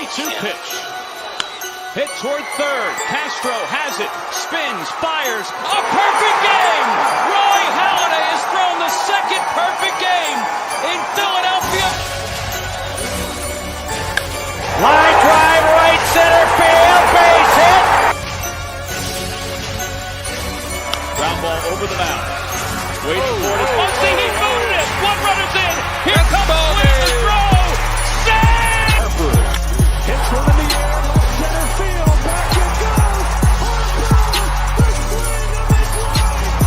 3-2 pitch. Hit toward third. Castro has it. Spins. Fires. A perfect game! Roy Halladay has thrown the second perfect game in Philadelphia. Line drive, right center field, base hit. Ground ball over the mound. Waiting for it. Bunting, he booted it. One runner's in. Here comes the throw. Save! Harper hits one in the air. Left center field. Back it goes. Harper, the swing of his life.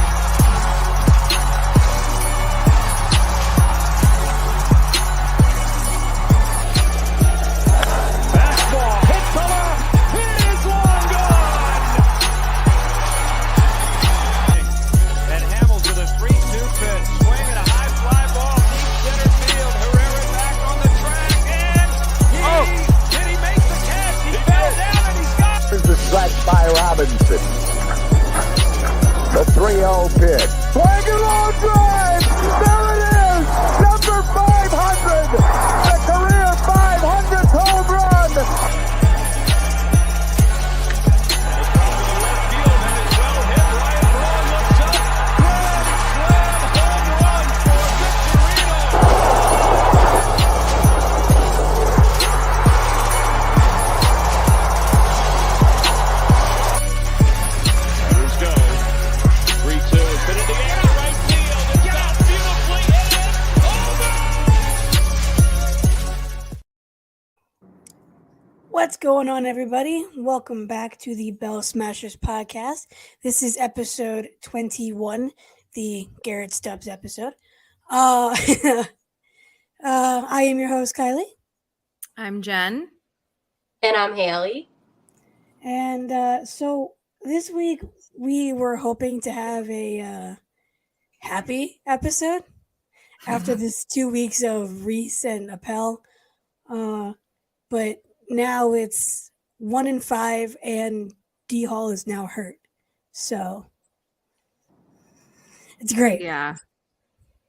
Fastball hit to left. It is long gone. And Hamels with a 3-2 pitch. Swing and a high fly ball. Deep center field. Herrera back on the track. And did he make the catch? He fell down and he's got. Here's the strike by Robinson. The 3-0 pitch. Swing and long drive. There it is. Number 500. The career 500th home run. What's going on, everybody? Welcome back to the Bell Smashers podcast. This is episode 21, the Garrett Stubbs episode. I am your host, Kylie. I'm Jen. And I'm Haley. And so this week we were hoping to have a happy episode after this 2 weeks of Reese and Appel. But now it's 1-5 and D Hall is now hurt. So it's great. Yeah.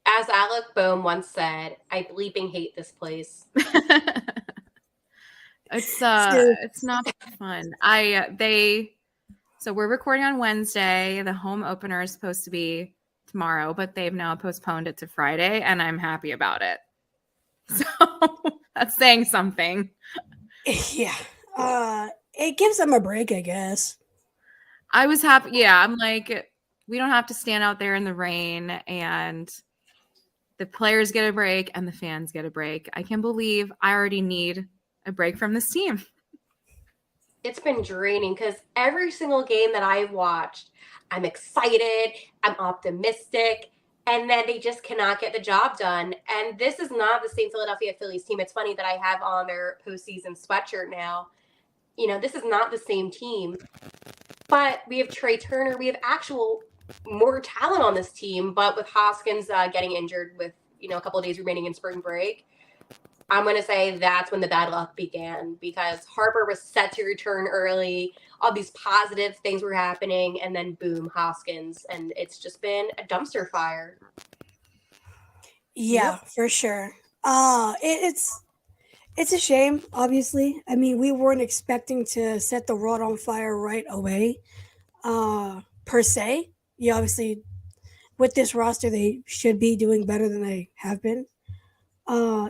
As Alec Boehm once said, I bleeping hate this place. It's not fun. So we're recording on Wednesday. The home opener is supposed to be tomorrow, but they've now postponed it to Friday, and I'm happy about it. So that's saying something. Yeah. It gives them a break, I guess. I was happy. Yeah, I'm like, we don't have to stand out there in the rain, and the players get a break and the fans get a break. I can't believe I already need a break from this team. It's been draining because every single game that I've watched, I'm excited, I'm optimistic, and then they just cannot get the job done. And this is not the same Philadelphia Phillies team. It's funny that I have on their postseason sweatshirt now. You know, this is not the same team. But we have Trey Turner. We have actual more talent on this team. But with Hoskins getting injured with, a couple of days remaining in spring break, I'm going to say that's when the bad luck began, because Harper was set to return early. All these positive things were happening, and then boom, Hoskins. And it's just been a dumpster fire. Yeah, for sure. It's a shame, obviously. I mean, we weren't expecting to set the world on fire right away, per se. Obviously, with this roster, they should be doing better than they have been.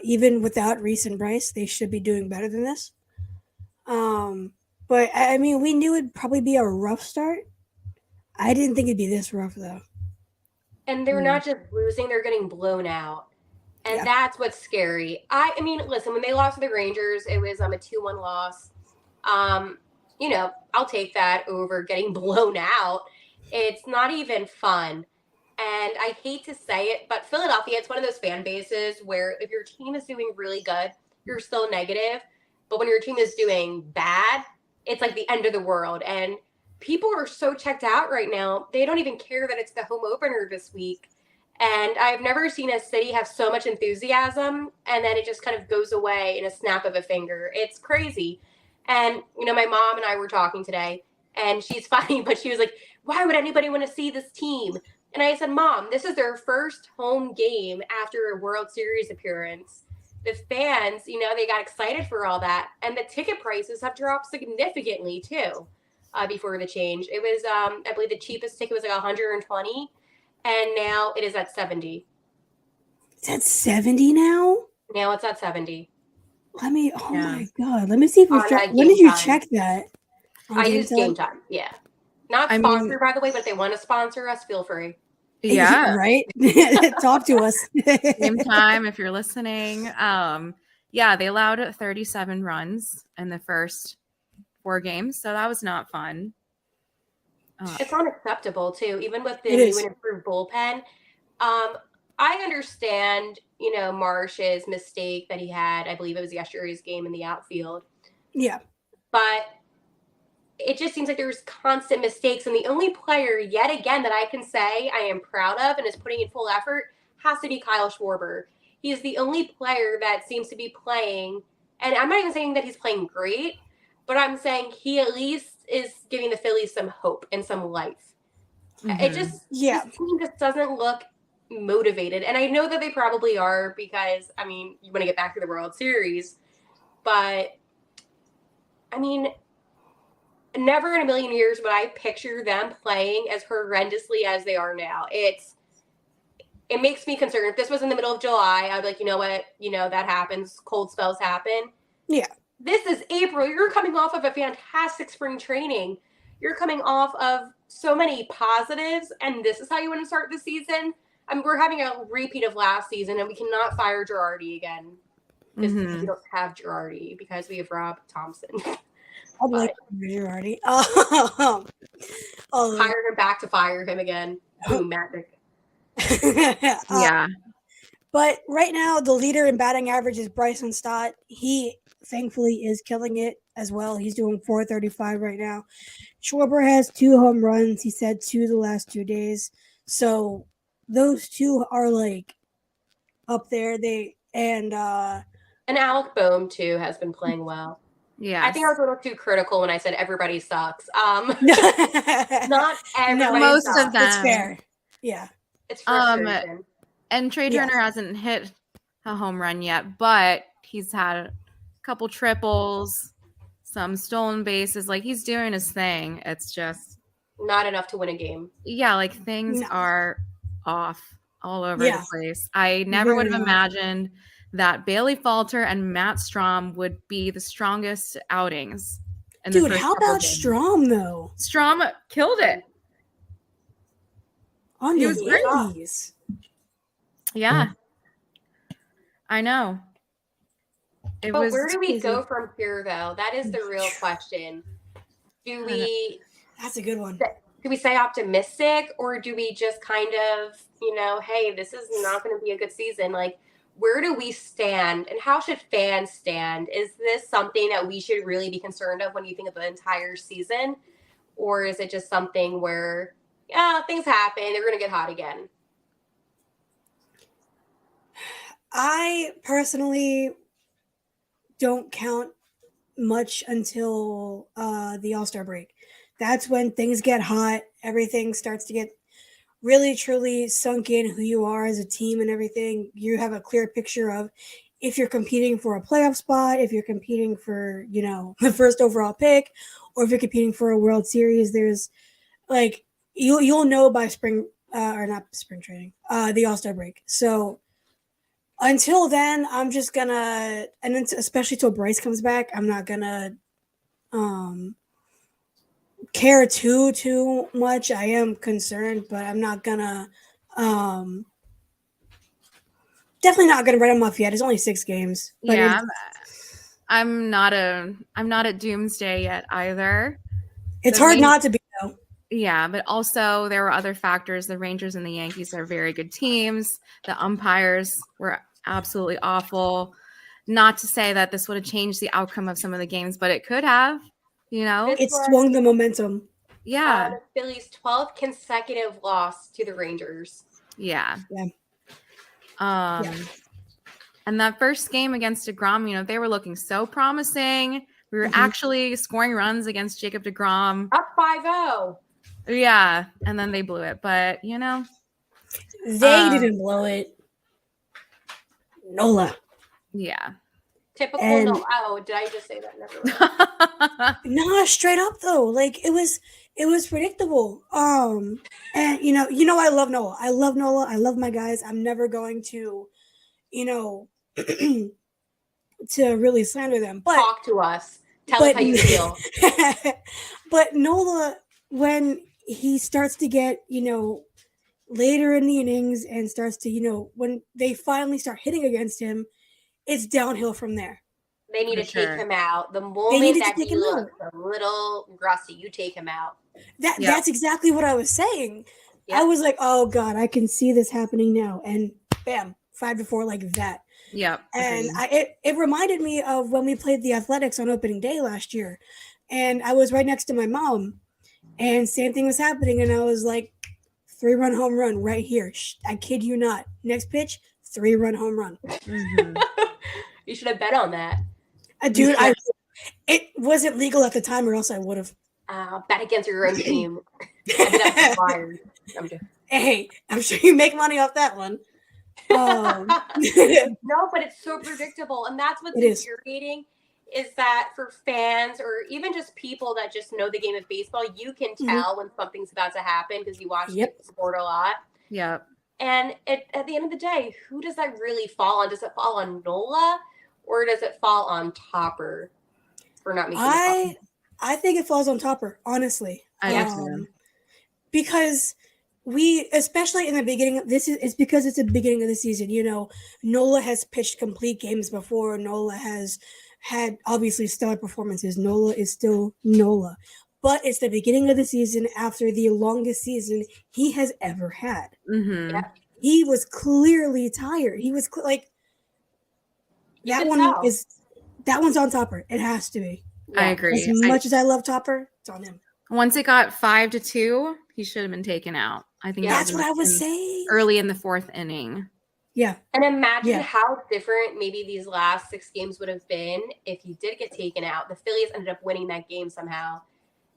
Even without Reese and Bryce, they should be doing better than this. But I mean, we knew it'd probably be a rough start. I didn't think it'd be this rough, though. And they're not just losing, they're getting blown out. And that's what's scary. I mean, listen, when they lost to the Rangers, it was a 2-1 loss. I'll take that over getting blown out. It's not even fun. And I hate to say it, but Philadelphia, it's one of those fan bases where if your team is doing really good, you're still negative. But when your team is doing bad, it's like the end of the world. And people are so checked out right now. They don't even care that it's the home opener this week. And I've never seen a city have so much enthusiasm, and then it just kind of goes away in a snap of a finger. It's crazy. And, my mom and I were talking today, and she's funny, but she was like, why would anybody want to see this team? And I said, Mom, this is their first home game after a World Series appearance. the fans, they got excited for all that. And the ticket prices have dropped significantly too before the change. It was, I believe the cheapest ticket was like 120, and now it is at 70. It's at 70 now? Now it's at 70. My God. Let me see if when did you check that? I use Game Time. Yeah. Not sponsored, by the way, but if they want to sponsor us, feel free. Yeah. Right? Talk to us. Game Time, if you're listening. They allowed 37 runs in the first 4 games, so that was not fun. It's unacceptable, too, even with the new and improved bullpen. I understand, Marsh's mistake that he had. I believe it was yesterday's game in the outfield. Yeah. But it just seems like there's constant mistakes. And the only player, yet again, that I can say I am proud of and is putting in full effort has to be Kyle Schwarber. He is the only player that seems to be playing. And I'm not even saying that he's playing great, but I'm saying he at least is giving the Phillies some hope and some life. Mm-hmm. This team just doesn't look motivated. And I know that they probably are because, you want to get back to the World Series. But, never in a million years would I picture them playing as horrendously as they are now. It makes me concerned. If this was in the middle of July, I'd be like, you know what? That happens. Cold spells happen. Yeah. This is April. You're coming off of a fantastic spring training. You're coming off of so many positives, and this is how you want to start the season? We're having a repeat of last season, and we cannot fire Girardi again. This season we don't have Girardi because we have Rob Thompson. I'd like Girardi. Hire him back to fire him again. Boom, magic. Yeah. But right now, the leader in batting average is Bryson Stott. He thankfully is killing it as well. He's doing .435 right now. Schwarber has 2 home runs. He said 2 the last 2 days. So those 2 are up there. And Alec Boehm too has been playing well. Yeah, I think I was a little too critical when I said everybody sucks. Not everybody. Most sucks. of them. It's fair. Yeah, it's frustration. And Trey Turner hasn't hit a home run yet, but he's had a couple triples, some stolen bases. He's doing his thing. It's just not enough to win a game. Yeah, things are off all over the place. I never would have imagined that Bailey Falter and Matt Strahm would be the strongest outings. Dude, how about Strahm, though? Strahm killed it. On the Yankees. Yeah. I know. But where do we go from here, though? That is the real question. That's a good one. Do we stay optimistic, or do we just kind of, hey, this is not going to be a good season? Where do we stand, and how should fans stand? Is this something that we should really be concerned of when you think of the entire season? Or is it just something where, things happen, they're going to get hot again? I personally don't count much until the All-Star break. That's when things get hot. Everything starts to get really, truly sunk in who you are as a team and everything. You have a clear picture of if you're competing for a playoff spot, if you're competing for, the first overall pick, or if you're competing for a World Series. There's you'll know by spring or not spring training, the All-Star break. So until then, I'm just gonna, and then especially till Bryce comes back, I'm not gonna care too much. I am concerned, but I'm not gonna definitely not gonna write him off yet. It's only 6 games. Yeah, I'm not at doomsday yet either. It's hard not to be, though. Yeah, but also there were other factors. The Rangers and the Yankees are very good teams. The umpires were absolutely awful. Not to say that this would have changed the outcome of some of the games, but it could have. It swung the momentum. Yeah. The Phillies' 12th consecutive loss to the Rangers. Yeah. And that first game against DeGrom, they were looking so promising. We were actually scoring runs against Jacob DeGrom. Up 5-0. Yeah. And then they blew it. But, they didn't blow it. Nola. Yeah. Typical. And- No. Oh, did I just say that? Never mind. No, straight up though. Like it was predictable. And I love Nola. I love Nola. I love my guys. I'm never going to, to really slander them. But Talk to us. Tell us how you feel. but Nola, when he starts to get, later in the innings and starts to, when they finally start hitting against him, it's downhill from there. They need For to take sure. him out. The needed moment to that take he him looks a little rusty, you take him out. That's exactly what I was saying. Yep. I was like, oh God, I can see this happening now. And bam, 5-4 like that. Yep. And it reminded me of when we played the Athletics on opening day last year. And I was right next to my mom. And same thing was happening. And I was like, 3-run home run right here. I kid you not. Next pitch, 3-run home run. Mhm. You should have bet on that. Dude, it wasn't legal at the time or else I would have. Bet against your own team. I did have some Flyers. I'm just... Hey, I'm sure you make money off that one. No, but it's so predictable. And that's what's It is. infuriating is that for fans or even just people that just know the game of baseball, you can tell when something's about to happen because you watch the sport a lot. Yep. And at the end of the day, who does that really fall on? Does it fall on Nola or does it fall on Topper for not making the I think it falls on Topper, honestly. I do too. Because we, especially in the beginning, it's because it's the beginning of the season. Nola has pitched complete games before. Nola has had obviously stellar performances. Nola is still Nola. But it's the beginning of the season after the longest season he has ever had. Mm-hmm. Yeah. He was clearly tired. He was that one's on Topper. It has to be. I agree. As much as I love Topper, it's on him. Once it got 5-2, he should have been taken out. I think That's what I was saying. Early in the 4th inning. Yeah. And imagine how different maybe these last 6 games would have been if he did get taken out. The Phillies ended up winning that game somehow.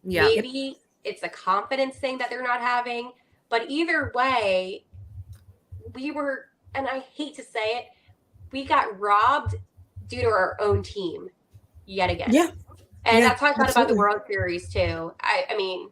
Yeah. Maybe it's a confidence thing that they're not having. But either way, we were, and I hate to say it, we got robbed due to our own team yet again. Yeah. And that's how I thought about the absolutely. World Series too. I mean,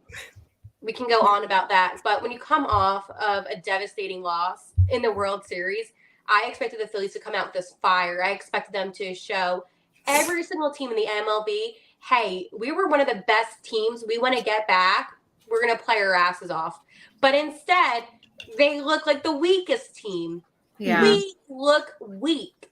we can go on about that. But when you come off of a devastating loss in the World Series, I expected the Phillies to come out with this fire. I expected them to show every single team in the MLB, hey, we were one of the best teams. We want to get back. We're going to play our asses off. But instead, they look like the weakest team. Yeah. We look weak.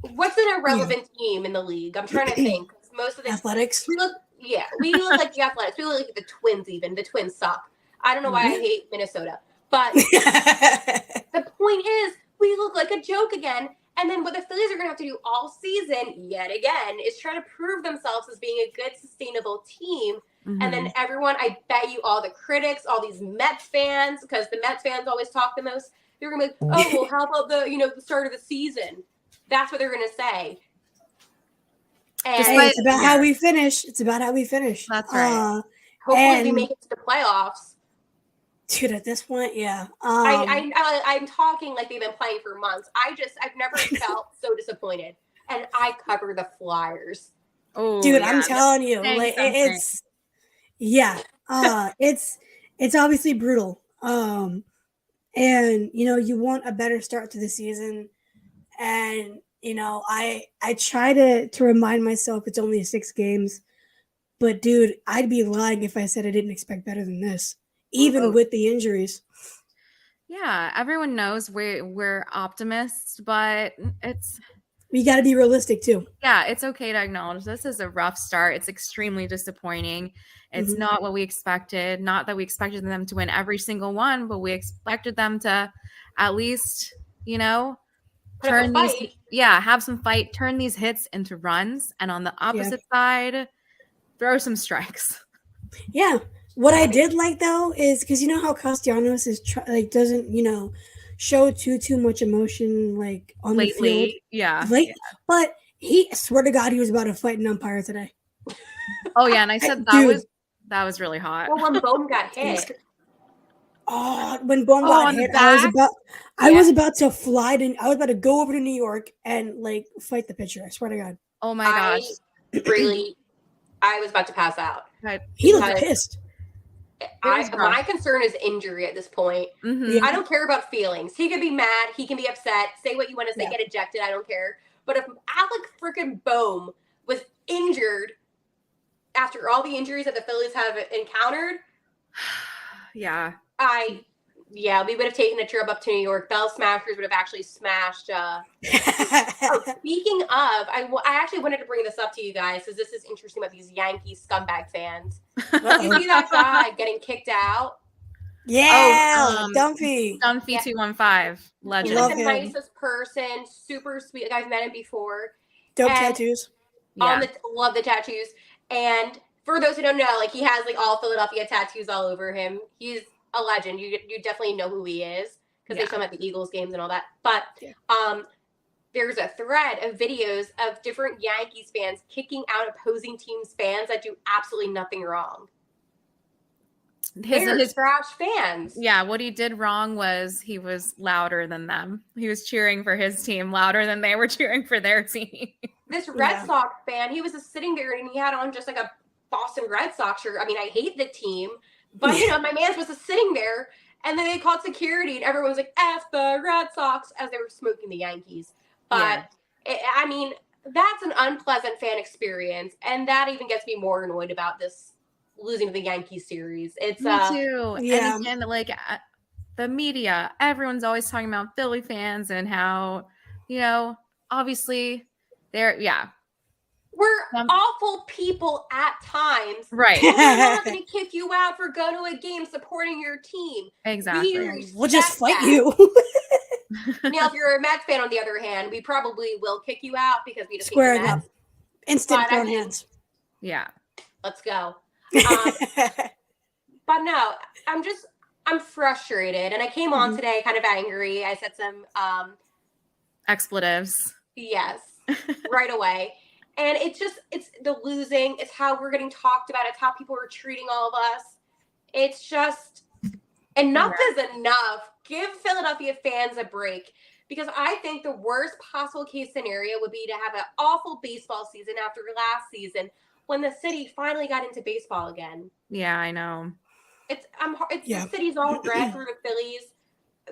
What's an irrelevant team in the league? I'm trying to think. Most of the Athletics. we look like the Athletics. We look like the Twins even. The Twins suck. I don't know why I hate Minnesota. But the point is, we look like a joke again. And then what the Phillies are going to have to do all season, yet again, is try to prove themselves as being a good, sustainable team. Mm-hmm. And then everyone, I bet you all the critics, all these Mets fans, because the Mets fans always talk the most, they're going to be like, oh, well, how about the start of the season? That's what they're going to say. And Hey, it's about how we finish. It's about how we finish. That's right. hopefully we make it to the playoffs. Dude, at this point, yeah. I'm talking like they've been playing for months. I've never felt so disappointed. And I cover the Flyers. Oh, dude, yeah, I'm telling you, saying like something. it's obviously brutal. And you want a better start to the season. And I try to remind myself it's only 6 games. But dude, I'd be lying if I said I didn't expect better than this. Even with the injuries. Yeah, everyone knows we're optimists, but We got to be realistic too. yeah, it's okay to acknowledge this is a rough start. It's extremely disappointing. It's not what we expected. Not that we expected them to win every single one, but we expected them to at least, turn these, have some fight, turn these hits into runs, and on the opposite side, throw some strikes. Yeah. What I did like though is because how Castellanos is doesn't show too much emotion like on the field. Lately, yeah. But he swear to God he was about to fight an umpire today. Oh yeah, and I said that was really hot. Well, when Bowden got hit. Oh, when Bohm Oh, got on the hit, back? I was about to fly to. I was about to go over to New York and like fight the pitcher. I swear to God, Oh my gosh. I was about to pass out. he looked Because pissed. was rough. My concern is injury at this point. Mhm. Yeah. I don't care about feelings. He can be mad. He can be upset. Say what you want to say. Yeah. Get ejected. I don't care. But if Alec freaking Bohm was injured after all the injuries that the Phillies have encountered, Yeah. we would have taken a trip up to New York. Bell Smashers would have actually smashed. Speaking of, I actually wanted to bring this up to you guys because this is interesting about these Yankee scumbag fans. You see that guy getting kicked out? Yeah, Dumpy. Dunphy 215. He's Legend. Love like the him. nicest person, super sweet. Like I've met him before. Dope And- tattoos. Yeah. Love the tattoos. And for those who don't know, like he has like all Philadelphia tattoos all over him. He's a legend. You definitely know who he is because they show him at the Eagles games and all that. But there's a thread of videos of different Yankees fans kicking out opposing teams' fans that do absolutely nothing wrong. They're trash fans. Yeah, what he did wrong was he was louder than them. He was cheering for his team louder than they were cheering for their team. This Red Sox fan, he was just sitting there and he had on just like a Boston Red Sox shirt. I mean, I hate the team, but you know, my man was just sitting there, and then they called security, and everyone was like, "F the Red Sox," as they were smoking the Yankees. But I mean, that's an unpleasant fan experience, and that even gets me more annoyed about this losing to the Yankees series. It's Me too. Yeah. And again, like the media, everyone's always talking about Philly fans and how, you know, obviously we're awful people at times. Right. We're not going to kick you out for going to a game supporting your team. Exactly. We'll just fight that. you. Now, if you're a Mets fan, on the other hand, we probably will kick you out because we just Square hate the it up. Mets. Instant But, thrown hands. Yeah. Let's go. But no, I'm frustrated, and I came on today kind of angry. I said some Expletives. yes right away, and it's the losing. It's how we're getting talked about. It's how people are treating all of us. It's just enough is enough. Give Philadelphia fans a break, because I think the worst possible case scenario would be to have an awful baseball season after last season when the city finally got into baseball again. Yeah, I know. The city's all red for the Phillies.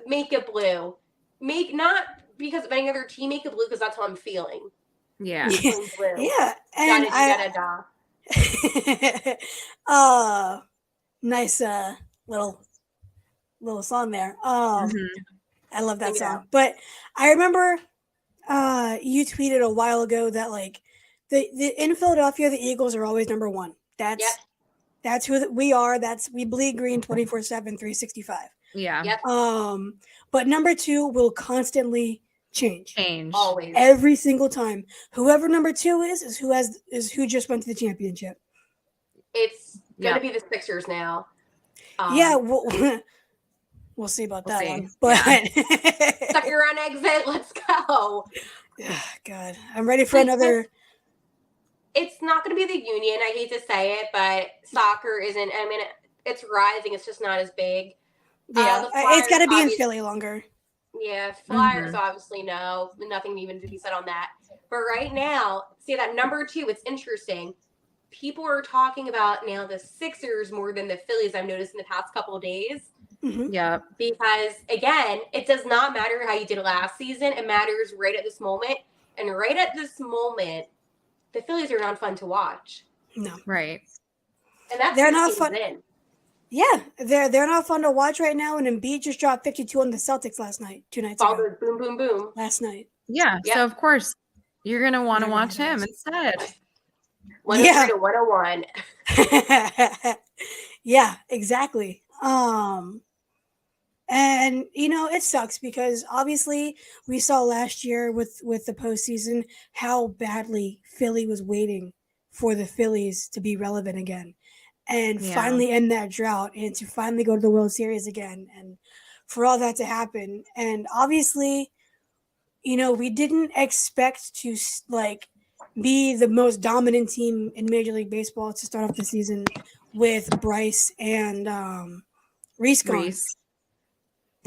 Make it blue. Not because of any other team. Make it blue because that's how I'm feeling. Yeah. Blue. Yeah, and nice little song there. I love that song. But I remember you tweeted a while ago that like the in Philadelphia, the Eagles are always number one. That's who we are. We bleed green 24/7, 365. Yeah. Yep. But number two will constantly change. Always. Every single time. Whoever number two is who just went to the championship. It's gonna be the Sixers now. We'll see about We'll that see. one. But Second round exit. Let's go. God, I'm ready for another. It's not going to be the Union. I hate to say it, but soccer isn't. I mean, it's rising. It's just not as big. Yeah, it's got to be in Philly longer. Yeah, Flyers obviously no. Nothing even to be said on that. But right now, see that number two, it's interesting. People are talking about now the Sixers more than the Phillies, I've noticed in the past couple of days. Yeah. Because, again, it does not matter how you did last season. It matters right at this moment. And right at this moment, the Phillies are not fun to watch. No. Right. And that's they're not fun. Yeah, they're not fun to watch right now. And Embiid just dropped 52 on the Celtics two nights ago. Boom, boom, boom. Last night. Yeah. So of course you're gonna want to watch him instead. 103 to 101. Yeah, exactly. And it sucks because obviously we saw last year with the postseason how badly Philly was waiting for the Phillies to be relevant again and finally end that drought and to finally go to the World Series again and for all that to happen. And obviously, we didn't expect to be the most dominant team in Major League Baseball to start off the season with Bryce and Reese gone.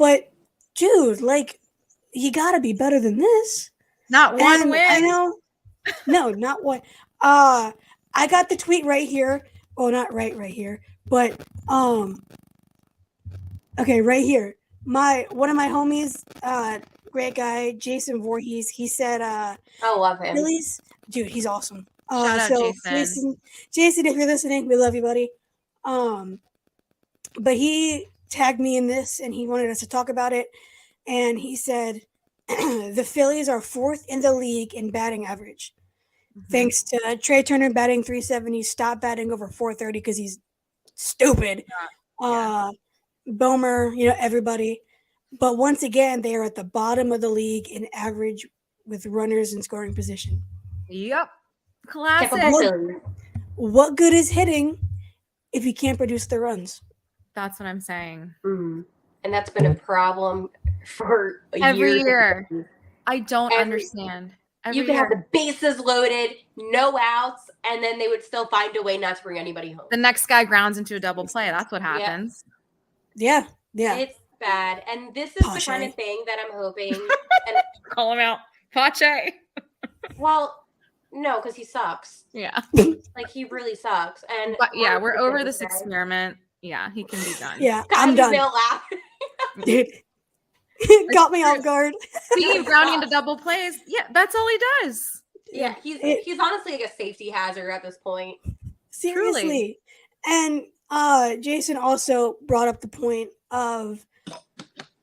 but dude, like, you gotta be better than this. Not one And win. I know. No, not one. I got the tweet right here. Oh, not right here, but okay, right here. One of my homies, great guy, Jason Voorhees. He said, I love him. Phillies, dude, he's awesome. Shout out so Jason. Jason, if you're listening, we love you, buddy. But he tagged me in this, and he wanted us to talk about it. And he said, the Phillies are 4th in the league in batting average, thanks to Trey Turner batting 370. Stop batting over 430 because he's stupid. Bomer, everybody. But once again, they are at the bottom of the league in average with runners in scoring position. Yep. Classic. What good is hitting if you can't produce the runs? That's what I'm saying. And that's been a problem for every years. year. I don't understand. You can have the bases loaded, no outs, and then they would still find a way not to bring anybody home. The next guy grounds into a double play. That's what happens. Yeah. It's bad. And this is Pache. the kind of thing that I'm hoping. And, call him out. Pache. well, no, because he sucks. Yeah. Like, he really sucks. And But yeah, we're over this experiment. Yeah, he can be done. Yeah, I'm done. Dude, got me off guard. Speaking of grounding into double plays, yeah, that's all he does. Yeah, he's honestly like a safety hazard at this point. Seriously. Truly. And Jason also brought up the point of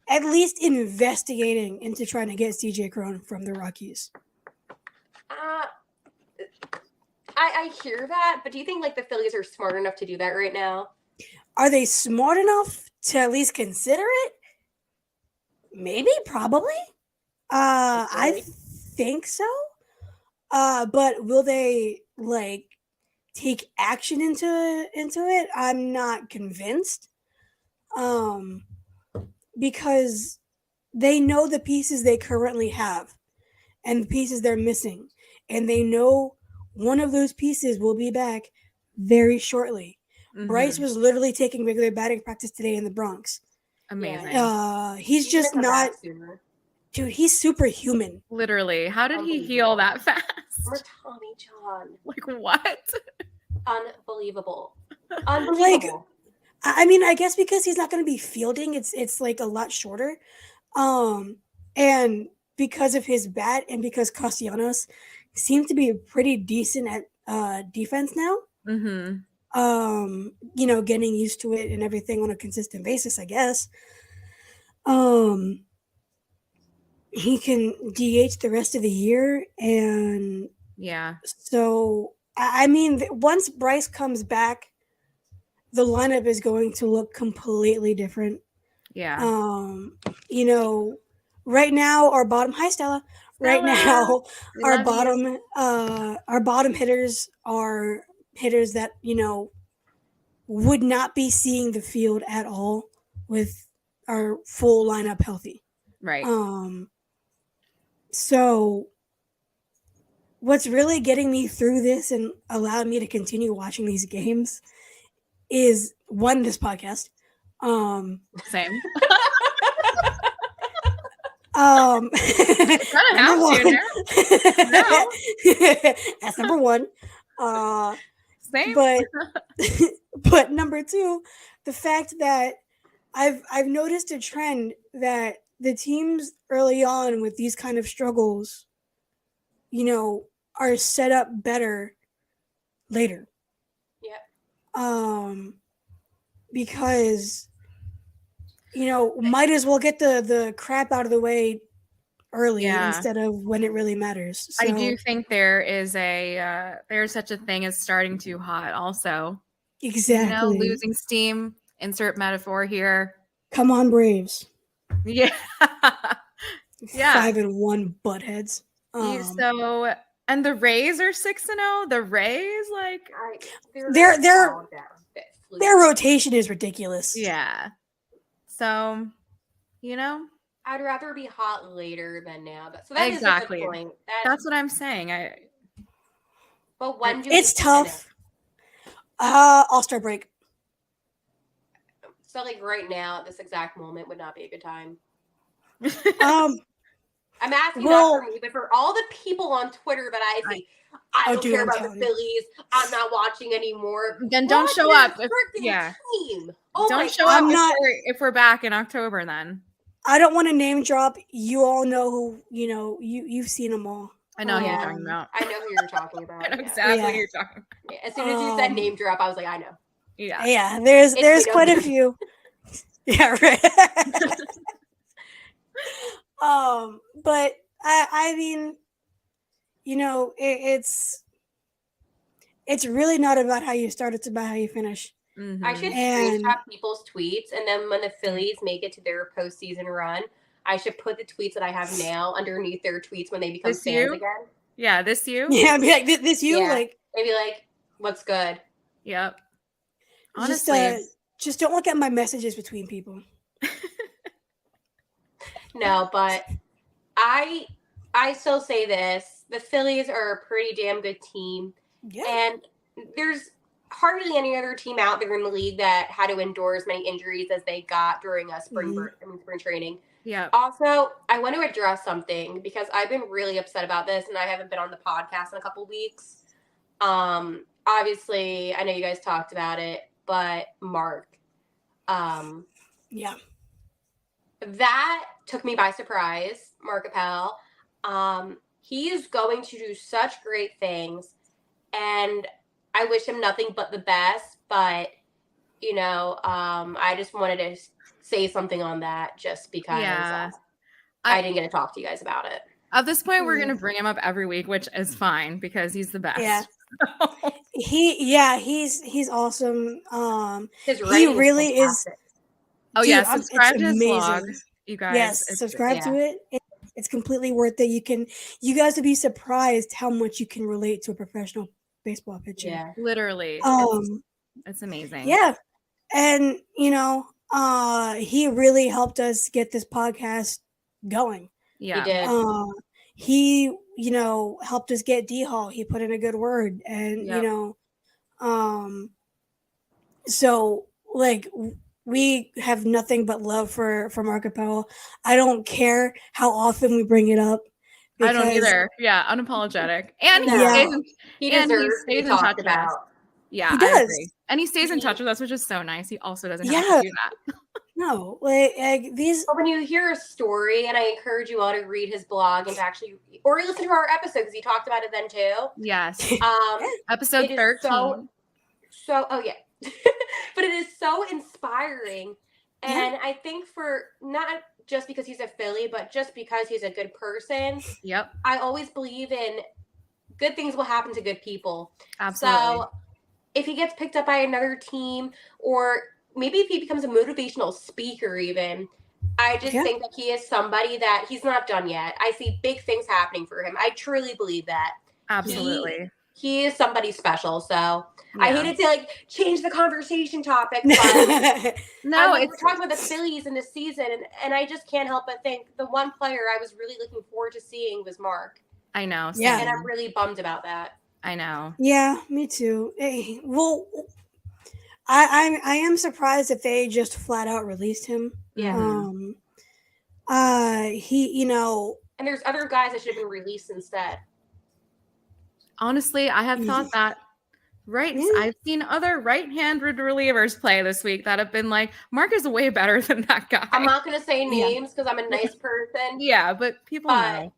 at least investigating into trying to get CJ Cron from the Rockies. I hear that, but do you think like the Phillies are smart enough to do that right now? Are they smart enough to at least consider it? Maybe, probably. I think so. But will they like take action into it? I'm not convinced. Because they know the pieces they currently have and the pieces they're missing, and they know one of those pieces will be back very shortly. Bryce was literally taking regular batting practice today in the Bronx. Amazing. He's just not, dude. He's superhuman. Literally, how did he heal that fast? Or Tommy John. Like what? Unbelievable. Like, I mean, I guess because he's not going to be fielding, it's like a lot shorter, and because of his bat and because Castellanos seemed to be pretty decent at defense now. Getting used to it and everything on a consistent basis, I guess. He can DH the rest of the year, and yeah. So I mean, once Bryce comes back, the lineup is going to look completely different. Yeah. Right now our bottom. Hi, Stella. Right now, our bottom hitters are hitters that would not be seeing the field at all with our full lineup healthy. Right. So what's really getting me through this and allowed me to continue watching these games is one, this podcast. Same. That's number one. Same. But number two, the fact that I've noticed a trend that the teams early on with these kind of struggles, are set up better later. Yeah. Because might as well get the crap out of the way early instead of when it really matters. So, I do think there is there's such a thing as starting too hot also. Exactly. Losing steam, insert metaphor here. Come on, Braves. Yeah. Yeah. 5-1 buttheads. So, and the Rays are 6-0. The Rays, like, their rotation is ridiculous. Yeah. So, I'd rather be hot later than now. But so that exactly. is a good point. That's what I'm saying. But when do it's tough. All-Star break. So like right now, at this exact moment, would not be a good time. I'm asking Well- not for me, but for all the people on Twitter that I see. I don't dude, care I'm about the telling you. Phillies. I'm not watching anymore. Then don't Watch show your up. freaking team. Oh my Don't show God. up I'm not- if we're back in October then. I don't want to name drop. You all know who, you've seen them all. I know who you're Yeah. talking about. I know who you're talking about. I know yeah. exactly Yeah. who you're talking about. Yeah, as soon as you said Um, name drop, I was like, I know. Yeah. Yeah, there's It's quite a Widow. few. Yeah, right. But I mean, it's really not about how you start, it's about how you finish. Mhm. I should And- screenshot people's tweets, and then when the Phillies make it to their postseason run, I should put the tweets that I have now underneath their tweets when they become This fans you? again. Yeah, this you? Yeah, I'd be like, this you? Yeah. Like, Maybe like, what's good? Yep. just, Honestly. just don't look at my messages between people. No, but I still say this: the Phillies are a pretty damn good team, Yeah. and there's hardly any other team out there in the league that had to endure as many injuries as they got during a spring training. Yep. Also, I want to address something because I've been really upset about this, and I haven't been on the podcast in a couple weeks. Obviously, I know you guys talked about it, but Mark, Yeah. that took me by surprise. Mark Appel, he is going to do such great things, and I wish him nothing but the best. But I just wanted to say something on that, just because Yeah. I didn't get to talk to you guys about it. At this point, we're Yeah. going to bring him up every week, which is fine because he's the best. Yeah. He's awesome. His He writing really is. fantastic. Oh, Dude, yeah. it's Subscribe to his amazing. blog, you guys. Yes, It's- subscribe to it. It's completely worth it. You guys would be surprised how much you can relate to a professional baseball pitcher. Yeah. Literally. It's amazing. Yeah. And he really helped us get this podcast going. Yeah. He did. He helped us get D-Hall. He put in a good word. And Yep. so like we have nothing but love for Mark Appel. I don't care how often we bring it up. I don't because- either. Yeah. Unapologetic. And he Yeah. stays in, He and he deserves to stays be in touch talked with us. about. Yeah, He I does. agree. And he stays in touch with us, which is so nice. He also doesn't have Yeah. to do that. No, like these. But when you hear a story, and I encourage you all to read his blog and to actually, or listen to our episode because he talked about it then too. Yes. Episode It is 13. oh yeah, but it is so inspiring, and I think for not just because he's a Philly, but just because he's a good person. Yep. I always believe in good things will happen to good people. Absolutely. So if he gets picked up by another team, or maybe if he becomes a motivational speaker even, I just Yeah. think that he is somebody that he's not done yet. I see big things happening for him. I truly believe that. Absolutely. He is somebody special. So I Yeah. hated to change the conversation topic, but No, we're it's talking about the Phillies in this season, and I just can't help but think the one player I was really looking forward to seeing was Mark. I know. Yeah. same. And I'm really bummed about that. I know. Yeah, me too. Well, I am surprised if they just flat out released him. Yeah. He, And there's other guys that should have been released instead. Honestly, I have thought that. Right. Yeah. I've seen other right-handed relievers play this week that have been like, Mark is way better than that guy. I'm not going to say names because I'm a nice person. Yeah, but people But know.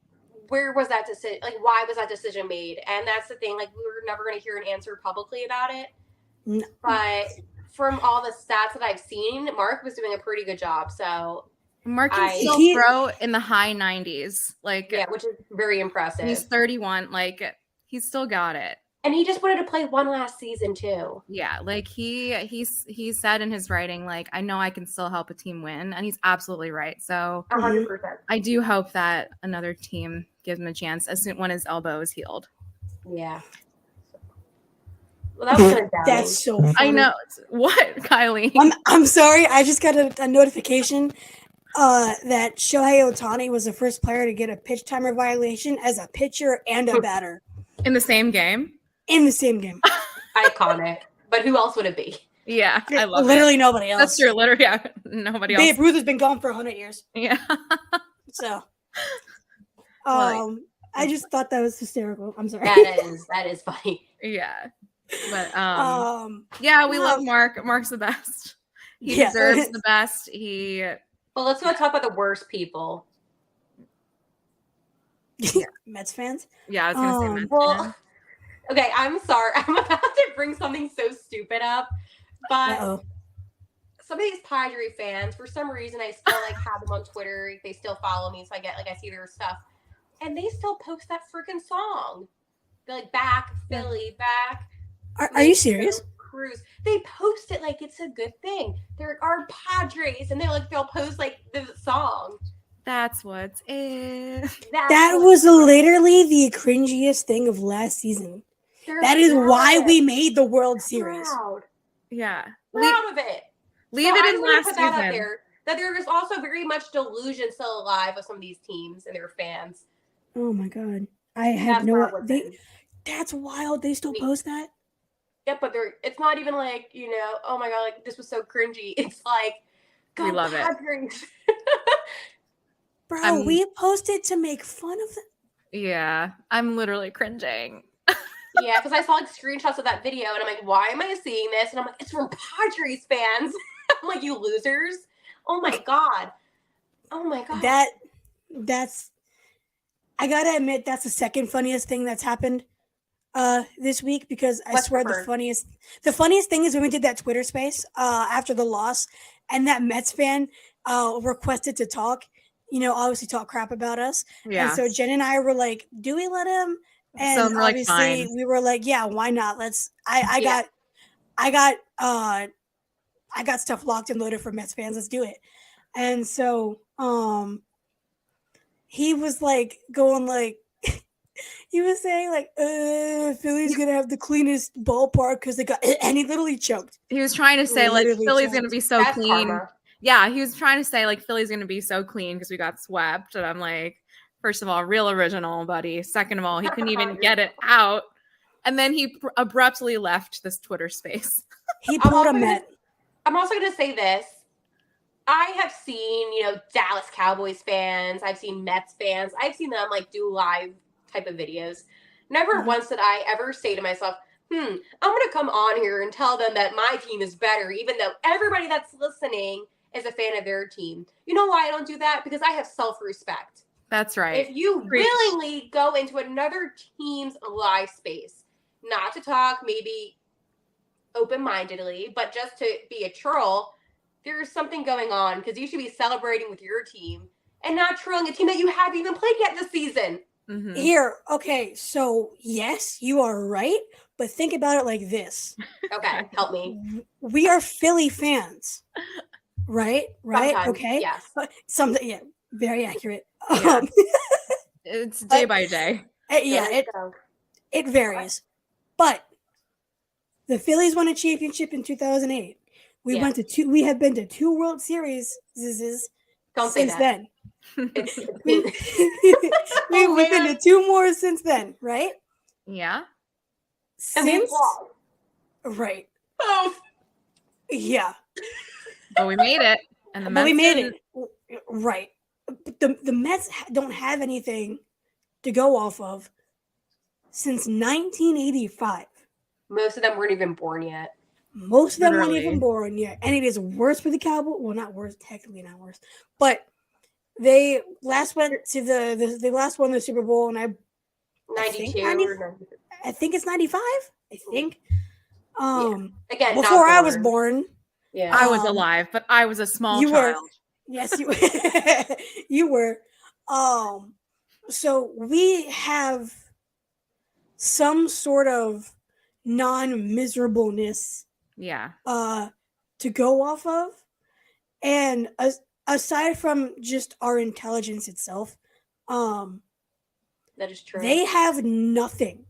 where was that decision? Why was that decision made? And that's the thing. We were never going to hear an answer publicly about it. No. But from all the stats that I've seen, Mark was doing a pretty good job. So, Mark can still He- throw in the high 90s. yeah, which is very impressive. He's 31. He's still got it. And he just wanted to play one last season, too. Yeah, he said in his writing, I know I can still help a team win, and he's absolutely right. So 100%. I do hope that another team gives him a chance when his elbow is healed. Yeah. Well, that was kind of down. that's so funny. I know. What, Kylie? I'm sorry. I just got a notification that Shohei Ohtani was the first player to get a pitch timer violation as a pitcher and a batter In the same game? in the same game. Iconic. But who else would it be? Yeah, I love Literally it. nobody else. That's true. Literally, yeah, nobody else. Babe Ruth has been gone for 100 years. Yeah. So, Like, I just thought that was hysterical. I'm sorry. That is funny. yeah. But yeah, we love Mark. Mark's the best. He Yeah. deserves the best. He Well, let's go talk about the worst people. Mets fans. Yeah, I was gonna say Mets Well, fan. okay, I'm sorry. I'm about to bring something so stupid up, but Uh-oh. some of these Padre fans, for some reason, I still like have them on Twitter. They still follow me, so I see their stuff, and they still post that freaking song. They're like, back Philly, back. Are you serious? Cruz. They post it like it's a good thing. They're our Padres, and they'll post like the song. That's what's it. That was literally the cringiest thing of last season. That is why we made the World Series. Proud Yeah. of it. Leave So it I in just wanna last put that out season. there, that there is also very much delusion still alive with some of these teams and their fans. Oh my god. I had That's no where I was in. That's wild. They still post that? Yeah, but it's not even like, oh my god, like this was so cringy. It's like, We go love it. Padres. Bro, we posted to make fun of them. Yeah. I'm literally cringing. Yeah, because I saw like screenshots of that video and I'm like, why am I seeing this? And I'm like, it's from Padres fans. I'm like, you losers. Oh my god. Oh my god. That's I gotta admit that's the second funniest thing that's happened this week, because I What's swear preferred? the funniest thing is when we did that Twitter space after the loss, and that Mets fan requested to talk, obviously talk crap about us. Yeah. And so Jen and I were like, do we let him? And So we're like, obviously fine. we were like, yeah, why not? I got stuff locked and loaded for Mets fans. Let's do it. And so he was like going like he was saying like Philly's gonna have the cleanest ballpark because they got, and he literally choked. He was trying to say like Literally Philly's choked. gonna be so That's clean. karma. Yeah, he was trying to say like Philly's gonna be so clean because we got swept. And I'm like, first of all, real original, buddy. Second of all, he couldn't even get it out. And then he abruptly left this Twitter space. He pulled a Met. I'm also going to say this. I have seen, Dallas Cowboys fans. I've seen Mets fans. I've seen them like do live type of videos. Never once did I ever say to myself, I'm going to come on here and tell them that my team is better, even though everybody that's listening is a fan of their team. You know why I don't do that? Because I have self-respect. That's right. If you Preach. willingly go into another team's live space, not to talk, maybe open-mindedly, but just to be a troll, there's something going on, because you should be celebrating with your team and not trolling a team that you haven't even played yet this season. Mhm. Here, okay, so yes, you are right, but think about it like this. Okay, help me. We are Philly fans. Right? Sometimes, Okay. yes. Something, yeah, very accurate. Yeah. It's day by day. Yeah, it varies. But the Phillies won a championship in 2008. We have been to 2 World Series Don't say since that. then. It's We've been to 2 more since then, right? Yeah. and we Since lost. right. Both. Yeah. But we made it. And the But Mets we made didn't. it. Right. But the Mets don't have anything to go off of since 1985. Most of them weren't even born yet. Most of them weren't Literally. even born yet. And it is worse for the Cowboys. Well, not worse, technically not worse. But they last went to they last won the Super Bowl, and I 92 think or 90. I think it's 95. I think. Again, not Before I was born. Yeah. I was alive, but I was a small You were. child. Yes, you you were. So we have some sort of non-miserableness Yeah. to go off of, and aside from just our intelligence itself, That is true. they have nothing.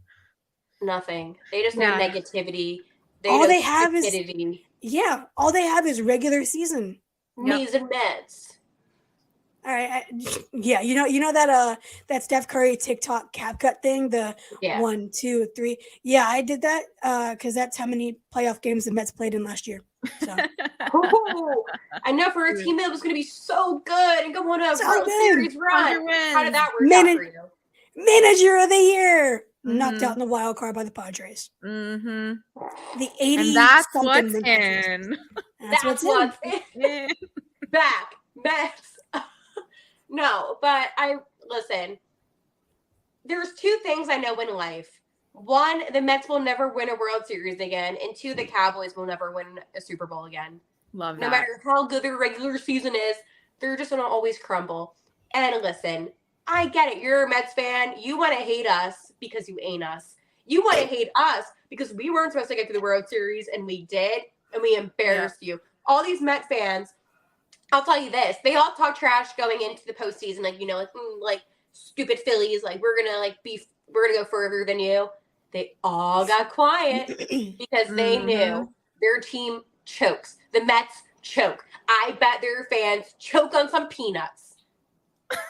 Nothing. They just know Yeah. negativity. All know they have is- stupidity. Yeah, all they have is regular season. Me's and Mets. All right. Yeah, you know that Steph Curry TikTok CapCut thing, the Yeah. 1, 2, 3. Yeah, I did that because that's how many playoff games the Mets played in last year. So Oh, I know for a team that was going to be so good and go on a So World good. Series run. 100 How did that work wins. out for you? Manager of the year, knocked Mhm. out in the wild card by the Padres. Mm-hmm. The 80 And that's something what's win Padres. in. That's what's in. Yeah. Back Mets. No, but listen. There's two things I know in life. One, the Mets will never win a World Series again, and two, the Cowboys will never win a Super Bowl again. Love No that. matter how good their regular season is, they're just going to always crumble. And listen, I get it. You're a Mets fan. You want to hate us because you ain't us. You want to hate us because we weren't supposed to get to the World Series, and we did, and we embarrassed you. All these Met fans, I'll tell you this, they all talk trash going into the postseason, like stupid Phillies, like we're gonna go further than you. They all got quiet because they knew their team chokes. The Mets choke. I bet their fans choke on some peanuts.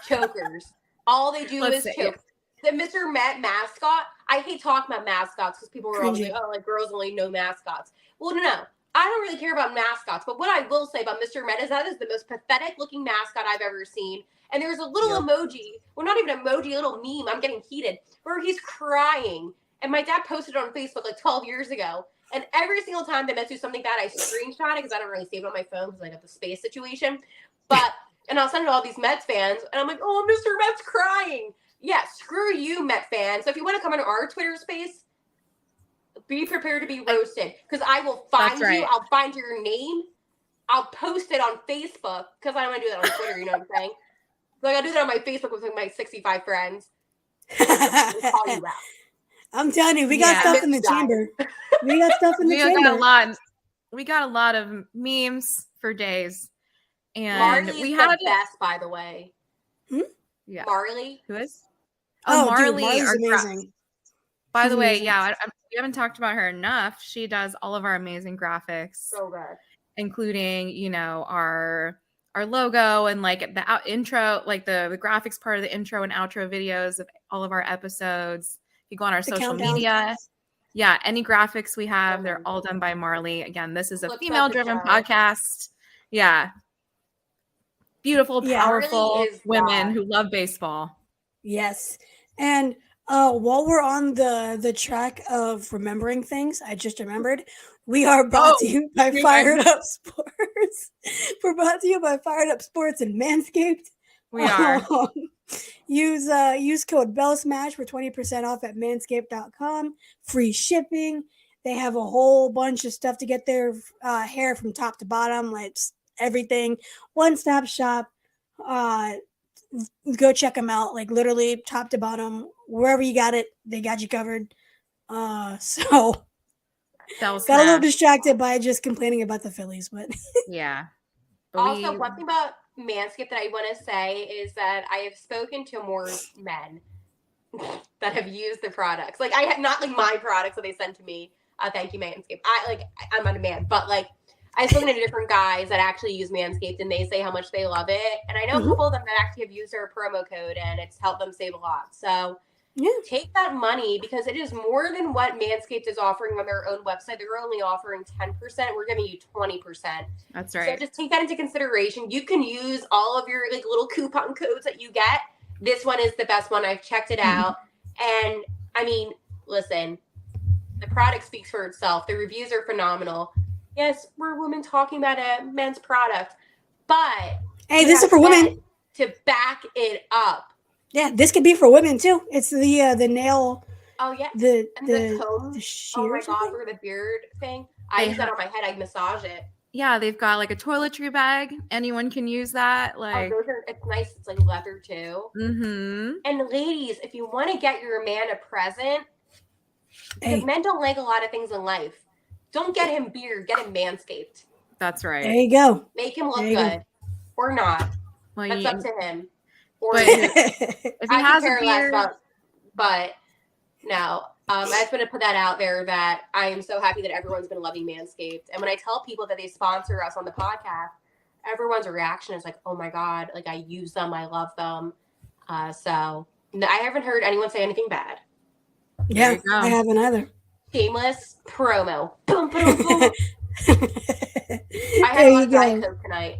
Chokers. All they do is choke. The Mr. Met mascot, I hate talking about mascots because people are always like, oh, like girls only know mascots. Well, no. I don't really care about mascots, but what I will say about Mr. Met is that is the most pathetic looking mascot I've ever seen. And there's a little emoji, well, not even emoji, a little meme, I'm getting heated, where he's crying. And my dad posted it on Facebook like 12 years ago. And every single time the Mets do something bad, I screenshot it because I don't really save it on my phone because I got the space situation. And I'll send it to all these Mets fans, and I'm like, oh, Mr. Met's crying. Yeah, screw you, Met fans. So if you want to come into our Twitter space, be prepared to be roasted because I will find you. I'll find your name. I'll post it on Facebook because I don't want to do that on Twitter. You know what I'm saying? Like I do that on my Facebook with my 65 friends. I'll call you out. I'm telling you, we got stuff in the chamber. We got stuff in the chamber. We got a lot of memes for days. And Marley we is had the best, by the way. Yeah. Marley? Who is? Marley, Marley's amazing. By the way, we haven't talked about her enough. She does all of our amazing graphics. So good. Including, our logo and like the intro, like the graphics part of the intro and outro videos of all of our episodes. You go on our social media. Yeah, any graphics we have, they're all done by Marley. Again, this is a female-driven podcast. Yeah. Beautiful, powerful women who love baseball. Yes. And while we're on the track of remembering things, I just remembered we are brought to you by Fired Up Sports. We're brought to you by Fired Up Sports and Manscaped. We are. Use code BELLSMASH for 20% off at manscaped.com. Free shipping. They have a whole bunch of stuff to get their hair from top to bottom, like everything. One-stop shop. Go check them out, like literally top to bottom, wherever you got it, they got you covered. So got a little distracted by just complaining about the Phillies, but yeah. Also, one thing about Manscaped that I want to say is that I have spoken to more men that have used the products. Like I have not like my products that they send to me. Thank you, Manscaped. I'm not a man, but like I've spoken to different guys that actually use Manscaped and they say how much they love it. And I know a couple of them that actually have used their promo code and it's helped them save a lot. So take that money because it is more than what Manscaped is offering on their own website. They're only offering 10%. We're giving you 20%. That's right. So just take that into consideration. You can use all of your like little coupon codes that you get. This one is the best one. I've checked it out. And I mean, listen, the product speaks for itself. The reviews are phenomenal. Yes, we're women talking about a men's product, but hey, this is for women to back it up. Yeah, this could be for women too. It's the nail. Oh yeah, the comb. Oh my god, for the beard thing. I use that on my head. I massage it. Yeah, they've got like a toiletry bag. Anyone can use that. Like it's nice. It's like leather too. And ladies, if you want to get your man a present, because men don't like a lot of things in life. Don't get him beard. Get him Manscaped. That's right. There you go. Make him look good, or not. Well, that's up to him. Or if he has a beard, but no. I just want to put that out there that I am so happy that everyone's been loving Manscaped. And when I tell people that they sponsor us on the podcast, everyone's reaction is like, oh my God, like I use them, I love them. So no, I haven't heard anyone say anything bad. Yeah, you go. I haven't either. Shameless promo. Boom, boom, boom. I had There a lot you of Diet go. Coke tonight.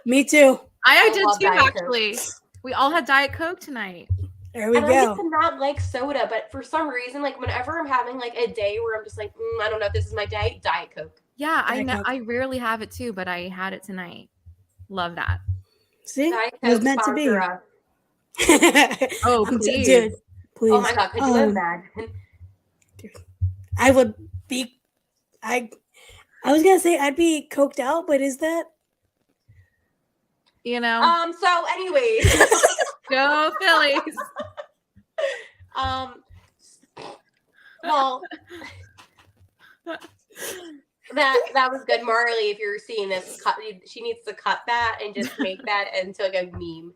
Me too. I I did love too, Diet Coke. actually. We all had Diet Coke tonight. There we And I used go. to not like soda, but for some reason, like whenever I'm having like a day where I'm just like, I don't know if this is my day, Diet Coke. Yeah, Diet Coke. I rarely have it too, but I had it tonight. Love that. See, Diet it was Coke meant to be. sponsor us. Oh, I'm please. dude, please. Oh my God, could you imagine? I would be. I was gonna say I'd be coked out, but is that? You know, So anyways, go Phillies. well, that was good, Marley. If you're seeing this, she needs to cut that and just make that into like a meme.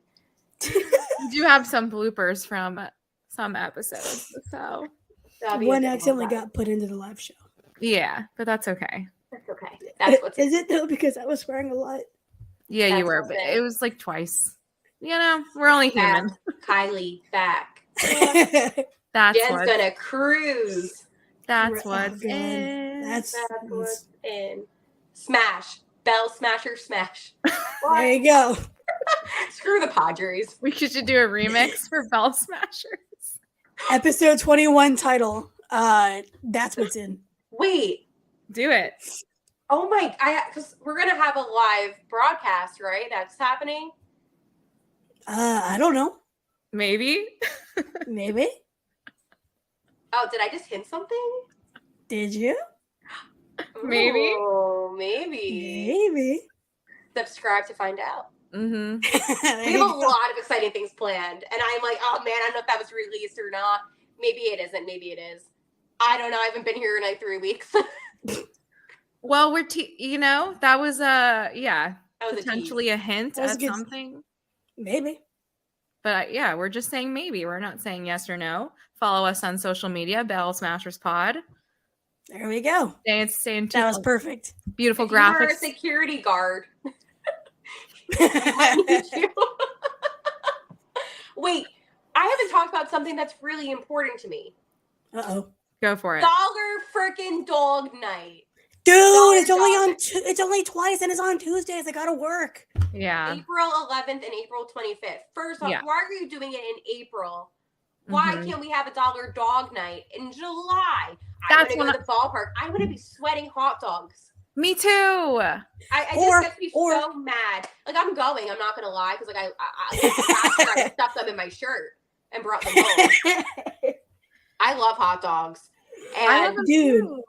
We do have some bloopers from some episodes, so That'll be a One good accidentally one. got put into the live show. yeah, but that's okay. That's okay. That's what's Is it though? Because I was swearing a lot. Yeah, That's you were, but okay. it was like twice. You know, we're only human. Kylie back. That's Jen's what. gonna cruise. That's Oh, what's God. in. That's what's in. Smash. Bell smasher smash. There you go. Screw the Padres. We should do a remix for Bell Smashers. Episode 21 title. That's what's in. Wait. Do it. Oh my! Because we're gonna have a live broadcast, right? That's happening. I don't know. Maybe. Maybe. Oh, did I just hint something? Did you? Maybe. Oh, maybe. Maybe. Subscribe to find out. Mm-hmm. There We you have a go. lot of exciting things planned, and I'm like, oh man, I don't know if that was released or not. Maybe it isn't. Maybe it is. I don't know. I haven't been here in like 3 weeks. Well, we're you know, that was yeah, That was potentially a hint That was at good. something. Maybe. But yeah, we're just saying maybe. We're not saying yes or no. Follow us on social media, Bell Smashers Pod. There we go. Stay in That was perfect. beautiful If you were a graphics. security guard. I need you. Wait, I haven't talked about something that's really important to me. Uh-oh. Go for it. Dollar freaking dog night. Dude, Dollar it's only Dog on it's only twice and it's on Tuesdays. I gotta work. Yeah. April 11th and April 25th. First off, Yeah. why are you doing it in April? Why Mhm. can't we have a dollar dog night in July? That's I'm when gonna go to the ballpark. I'm gonna be sweating hot dogs. Me too. I Or- just get to be or- so mad. Like I'm going. I'm not gonna lie because like I stuffed them in my shirt and brought them home. I love hot dogs, I love and them Dude. too.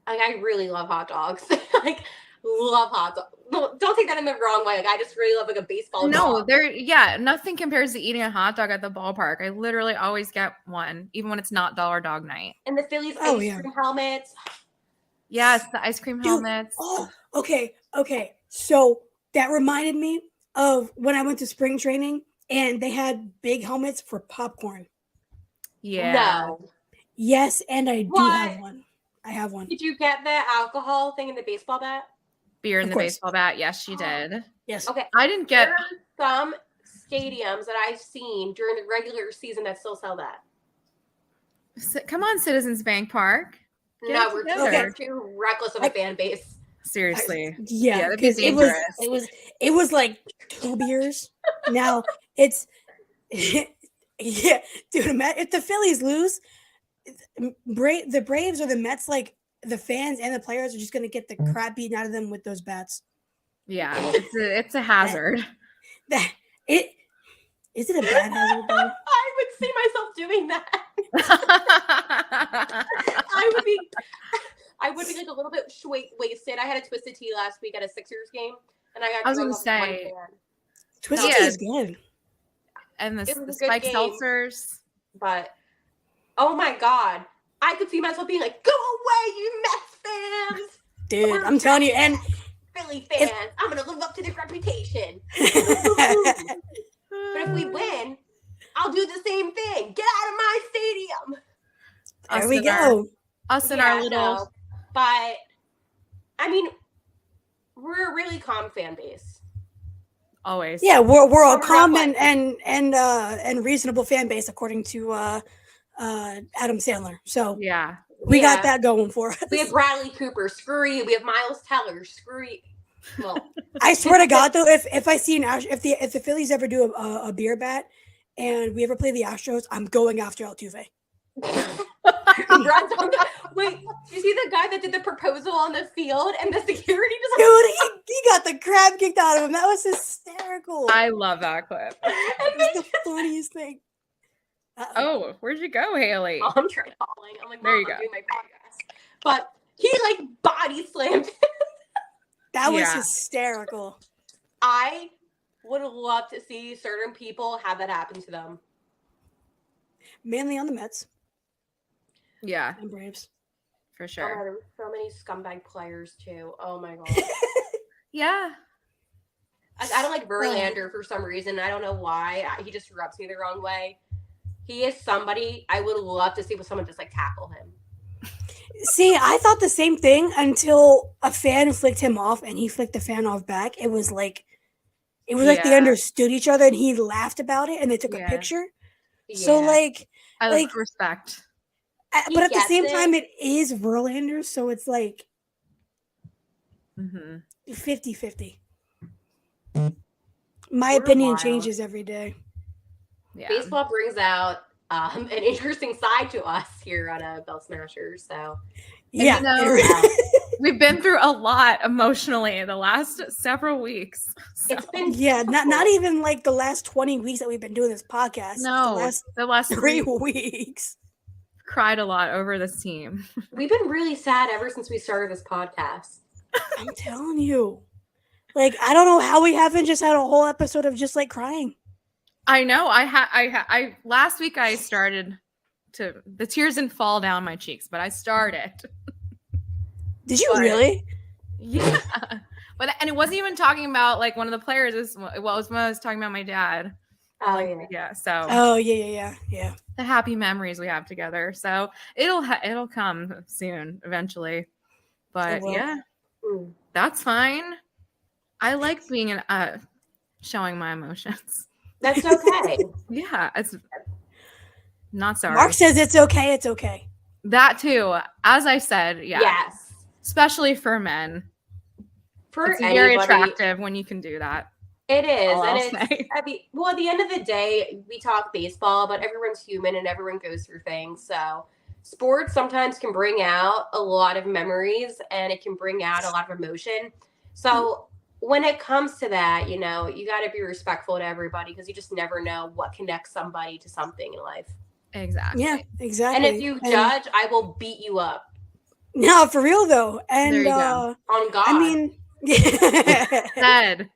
like I really love hot dogs. Like love hot dogs. No, don't take that in the wrong way. Like I just really love like a baseball. No, dog. nothing compares to eating a hot dog at the ballpark. I literally always get one, even when it's not dollar dog night. And the Phillies Oh, ice yeah. cream helmets. Yes, the ice cream Dude, helmets. Oh, okay. So that reminded me of when I went to spring training and they had big helmets for popcorn. Yeah. No. Yes, and I do What? have one. I have one. Did you get the alcohol thing in the baseball bat? Beer in Of the course. baseball bat. Yes, she did. Yes. Okay. I didn't get. There are some stadiums that I've seen during the regular season that still sell that. Come on, Citizens Bank Park. Get No, it we're together. too reckless of a fan base. Seriously. Yeah, that'd be because it was like 2 beers. Now it's yeah, dude. If the Phillies lose, the Braves or the Mets, like the fans and the players are just gonna get the crap beaten out of them with those bats. Yeah, it's a hazard. That it is it a bad hazard though? I would see myself doing that. I would be like a little bit wasted. I had a twisted tea last week at a Sixers game, and I got I was drunk gonna off one say- can. Twisted Yeah. tea is good. And It was a the good spiked game. seltzers. But oh my god, I could see myself being like, "Go away, you Mets fans, Dude, I'm telling you, and Philly fans. I'm gonna live up to their reputation." But if we win, I'll do the same thing. Get out of my stadium. there we and our- go. Us and Yeah, our little. no. But I mean, we're a really calm fan base. Always. Yeah, we're a We're calm not and reasonable fan base according to Adam Sandler. So Yeah. we Yeah. got that going for us. We have Bradley Cooper, screw you. We have Miles Teller, screw you. Well, I swear to God, though, if I see if the Phillies ever do a beer bat and we ever play the Astros, I'm going after Altuve. Brad's on the, wait, did you see the guy that did the proposal on the field and the security just Dude, he got the crap kicked out of him. That was hysterical. I love that clip. It was the funniest thing. Oh, where'd you go, Haley? I'm trying calling. I'm like, There Mom, you I'm go. doing my podcast. But he like body slammed. That was Yeah. hysterical. I would love to see certain people have that happen to them. Mainly on the Mets Yeah, and Braves. for Oh, sure. there were so many scumbag players too. Oh my god. Yeah. I don't like Verlander for some reason. I don't know why. He just rubs me the wrong way. He is somebody I would love to see with someone just like tackle him. See, I thought the same thing until a fan flicked him off and he flicked the fan off back. It was like they Yeah. understood each other and he laughed about it and they took Yeah. a picture. So Yeah. like, I Like- respect. He but at the gets same it. time, it is Verlander, so it's like Hmm 50-50. My We're opinion wild. changes every day. Yeah. Baseball brings out an interesting side to us here on Bell Smashers. So Yeah. know- it- We've been through a lot emotionally the last several weeks. So, it's been yeah, not even like the last 20 weeks that we've been doing this podcast. no, The last the last 3 3 weeks. cried a lot over this team. we've been really sad ever since we started this podcast. I'm telling you. Like, I don't know how we haven't just had a whole episode of just like crying. I know. I last week I started to the tears didn't fall down my cheeks, but I started. Did you But- really? Yeah. But and it wasn't even talking about like one of the players. It was when I was talking about my dad. Oh yeah. Yeah. So Oh, yeah. the happy memories we have together. So it'll come soon, eventually. But will. yeah, Mm. that's fine. I like being showing my emotions. That's okay. Yeah, it's not sorry. Mark says it's okay. It's okay. That too, as I said, yeah, Yes. especially for men, For it's very anybody, attractive when you can do that. it is, all and I'll it's. say. I mean, well, at the end of the day, we talk baseball, but everyone's human and everyone goes through things. So, sports sometimes can bring out a lot of memories and it can bring out a lot of emotion. So, when it comes to that, you know, you got to be respectful to everybody because you just never know what connects somebody to something in life. Exactly. Yeah, exactly. And if you judge, I will beat you up. No, for real though. And There you go. On God. I mean, Said.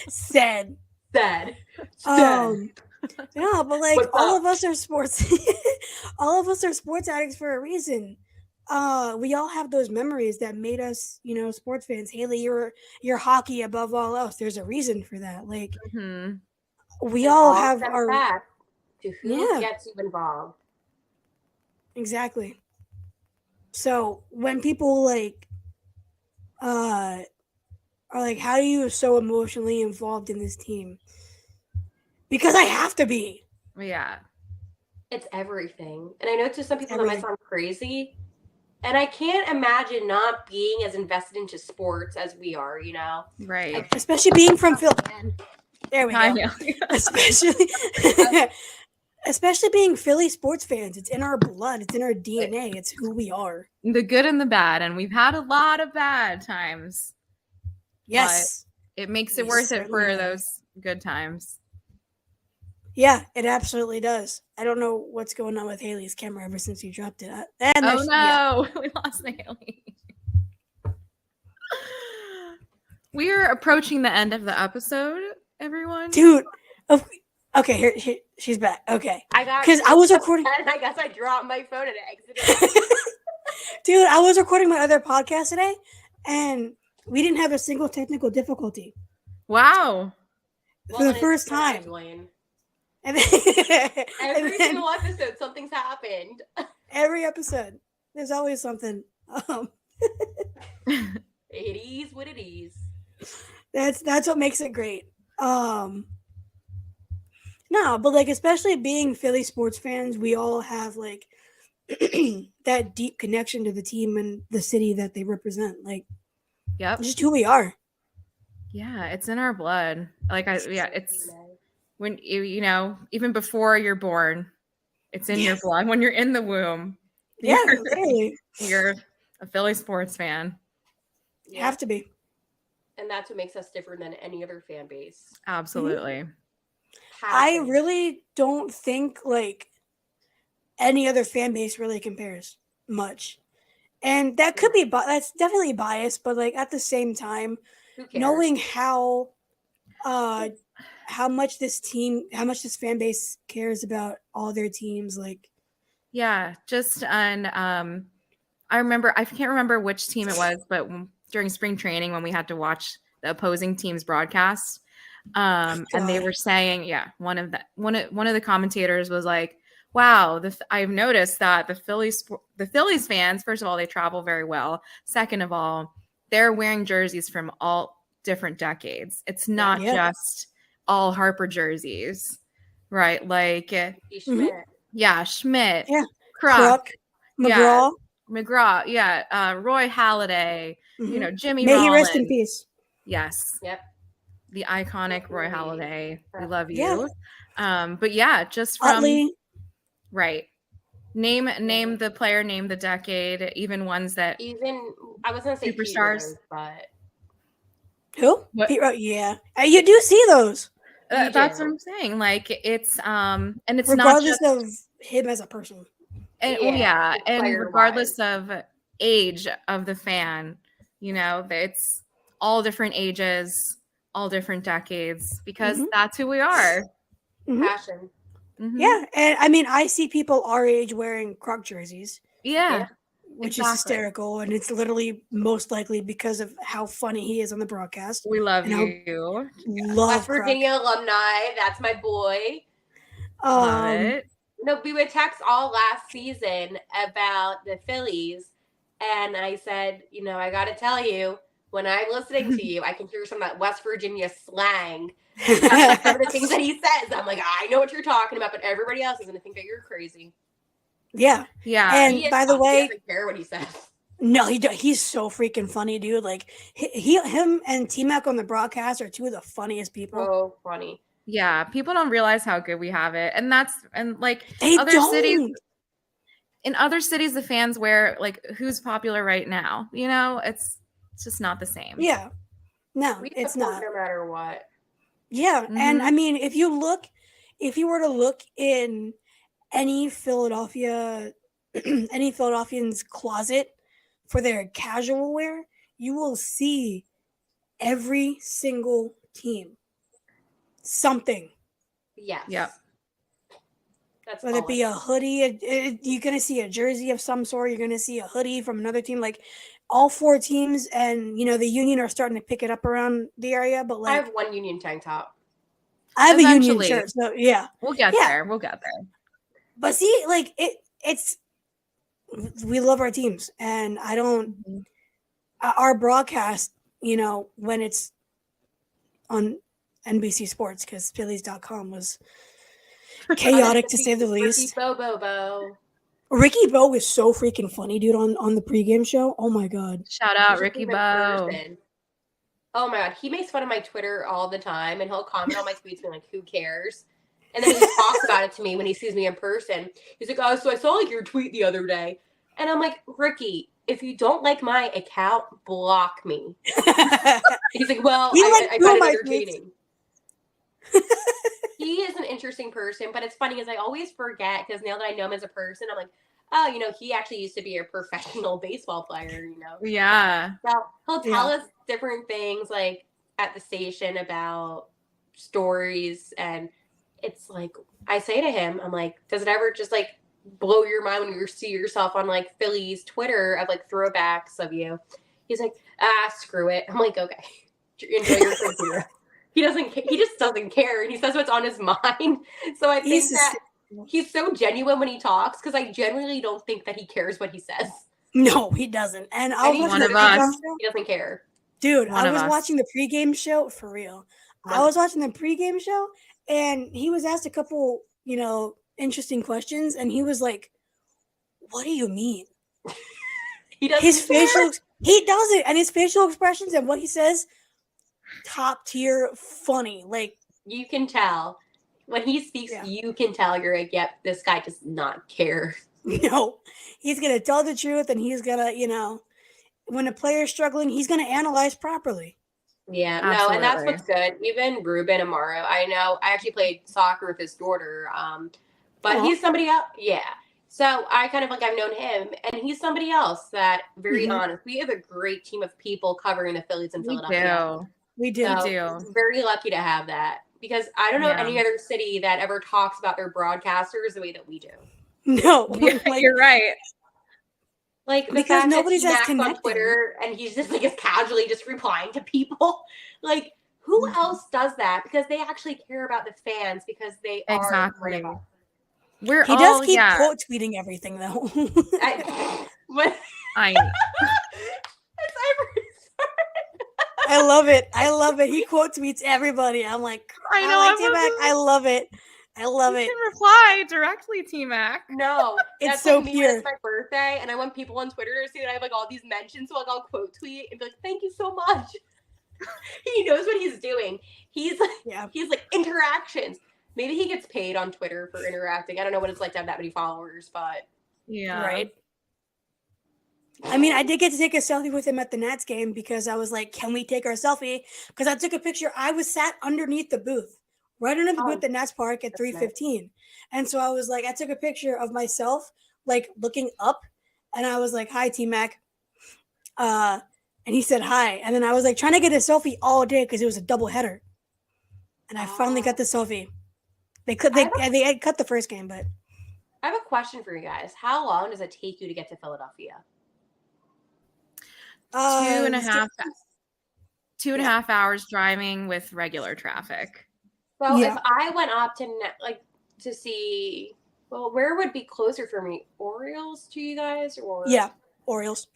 said. said. Yeah, but like What's all up? of us are sports all of us are sports addicts for a reason. We all have those memories that made us, you know, sports fans. Haley, you're hockey above all else. There's a reason for that. Like Mhm. we It all have stems our back to who Yeah. gets you involved. exactly. So when people like are like, how are you so emotionally involved in this team? Because I have to be. Yeah. It's everything. And I know to some people that Everything. might sound crazy. And I can't imagine not being as invested into sports as we are, you know? Right. Especially being from Philly. There we I go. know. Especially being Philly sports fans. It's in our blood. It's in our DNA. It's who we are. The good and the bad, and we've had a lot of bad times. Yes. It makes it We worth it certainly for have. those good times. Yeah, it absolutely does. I don't know what's going on with Haley's camera ever since you dropped it. And Oh no, we lost Haley. We are approaching the end of the episode, everyone. Dude. Oh, okay, here she's back. Okay. I got 'Cause I was recording- and I guess I dropped my phone and exited. Dude, I was recording my other podcast today and we didn't have a single technical difficulty. Wow. For the first time. Dwayne. And then, Every and then single episode, something's happened. every episode, there's always something. It is what it is. That's what makes it great. No, but like especially being Philly sports fans, we all have like that deep connection to the team and the city that they represent. Like Yep. just who we are. Yeah, it's in our blood. It's when you know, even before you're born, it's in your blood. When you're in the womb, Yeah, literally. you're a Philly sports fan. You have to be. And that's what makes us different than any other fan base. Absolutely. I really don't think like any other fan base really compares much. And that could be, that's definitely biased, but like at the same time, Who cares? knowing how much this fan base cares about all their teams, like Yeah, just on I can't remember which team it was, but during spring training when we had to watch the opposing team's broadcast, and they were saying, one of the commentators was like, wow, I've noticed that the Phillies fans, first of all, they travel very well. Second of all, they're wearing jerseys from all different decades. It's not just all Harper jerseys, right? Like Schmidt. Schmidt, Kruk, McGraw. McGraw, Roy Halladay, Jimmy May Rollins. he rest in peace. Yes. Yep. The iconic Roy Halladay. We love you. Yeah. But just from Utley. Right. Name the player, name the decade, even ones that I was gonna say superstars, but who? What? Pete Rose, yeah. You do see those. That's what I'm saying. Like it's and it's regardless not just of him as a person. And and regardless of age of the fan, it's all different ages, all different decades, because that's who we are. Passion. Mm-hmm. Yeah, and I mean, I see people our age wearing Kruk jerseys. Yeah, which is hysterical, and it's literally most likely because of how funny he is on the broadcast. We love you. Love West Virginia alumni. That's my boy. Love it. No, we would text all last season about the Phillies, and I said, I got to tell you, when I'm listening to you, I can hear some of that West Virginia slang. Some of the things that he says, I'm like, I know what you're talking about, but everybody else is going to think that you're crazy. Yeah. And by the way, he doesn't care what he says. No, he's so freaking funny, dude. Like him and T-Mac on the broadcast are two of the funniest people. So funny. Yeah, people don't realize how good we have it, and like they other don't. cities. In other cities, the fans wear like who's popular right now. It's just not the same. Yeah, no, it's not. No matter what. Yeah, and I mean, if you were to look in any Philadelphian's closet for their casual wear, you will see every single team something. Yes. Yep. That's whether it be a hoodie, you're gonna see a jersey of some sort. You're gonna see a hoodie from another team. Like all four teams, and the Union are starting to pick it up around the area. But like, I have one Union tank top. I have a Union shirt. So yeah, we'll get there. We'll get there. But see, like it's we love our teams, and I don't our broadcast. When it's on NBC Sports, because Phillies.com was chaotic to say the least. Ricky Bo is so freaking funny, dude, on the pregame show. Oh my god. Shout out Ricky Bo. Oh my god. He makes fun of my Twitter all the time, and he'll comment on my tweets being like, who cares? And then he talks about it to me when he sees me in person. He's like, oh, so I saw like your tweet the other day. And I'm like, Ricky, if you don't like my account, block me. He's like, well, I find it entertaining. He is an interesting person, but it's funny because I always forget, because now that I know him as a person, I'm like, oh, he actually used to be a professional baseball player, Yeah. So he'll tell us different things like at the station about stories, and it's like, I say to him, I'm like, does it ever just like blow your mind when you see yourself on like Philly's Twitter of like throwbacks of you? He's like, screw it. I'm like, okay, enjoy your Twitter. He just doesn't care, and he says what's on his mind. So I think that he's so genuine when he talks, because I genuinely don't think that he cares what he says. No, he doesn't. And he doesn't care. Dude, One I of was us. watching the pregame show for real. I was watching the pregame show, and he was asked a couple, interesting questions, and he was like, "What do you mean?" He doesn't His care. he does it, and his facial expressions and what he says, top tier funny. Like, You can tell. When he speaks, Yeah. you can tell you're like, yep, this guy does not care. no, he's gonna tell the truth, and he's gonna, when a player's struggling, he's gonna analyze properly. Yeah, no, and that's Absolutely. what's good. Even Ruben Amaro, I know I actually played soccer with his daughter, but Aw. he's somebody else. Yeah. So I kind of like I've known him, and he's somebody else that very Mhm. honest. We have a great team of people covering the Phillies in We Philadelphia. do. We do. So, We do. very lucky to have that because I don't know Yeah. any other city that ever talks about their broadcasters the way that we do. No, Yeah, like, you're right. Like the Because fact nobody's that as T-Mac's on connected. Twitter and he's just like is casually just replying to people. Like who Mhm. else does that? Because they actually care about the fans because they are Exactly. one of us. We're he all does keep yeah. quote tweeting everything though. What? I It's I love it. I love it. He quote tweets everybody. I'm like, I know. like I'm T-Mac. I love it. I love you it. can reply directly, T-Mac. No, It's that's so like me when pure. it's my birthday, and I want people on Twitter to see that I have like all these mentions, so like I'll quote tweet and be like, "Thank you so much." He knows what he's doing. He's Yeah. like interactions. Maybe he gets paid on Twitter for interacting. I don't know what it's like to have that many followers, but Yeah. Right. I mean, I did get to take a selfie with him at the Nats game because I was like, "Can we take our selfie?" Because I took a picture. I was sat underneath the booth, right under the Oh, booth at Nats Park at that's nice. 3:15, and so I was like, I took a picture of myself, like looking up, and I was like, "Hi, T-Mac," and he said hi, and then I was like trying to get a selfie all day because it was a double header, and I finally got the selfie. They had cut the first game, but I have a question for you guys. How long does it take you to get to Philadelphia? 2.5 Yeah. 2.5 hours driving with regular traffic. So Yeah. if I went up to see, well, where would be closer for me? Orioles to you guys, or yeah, Orioles.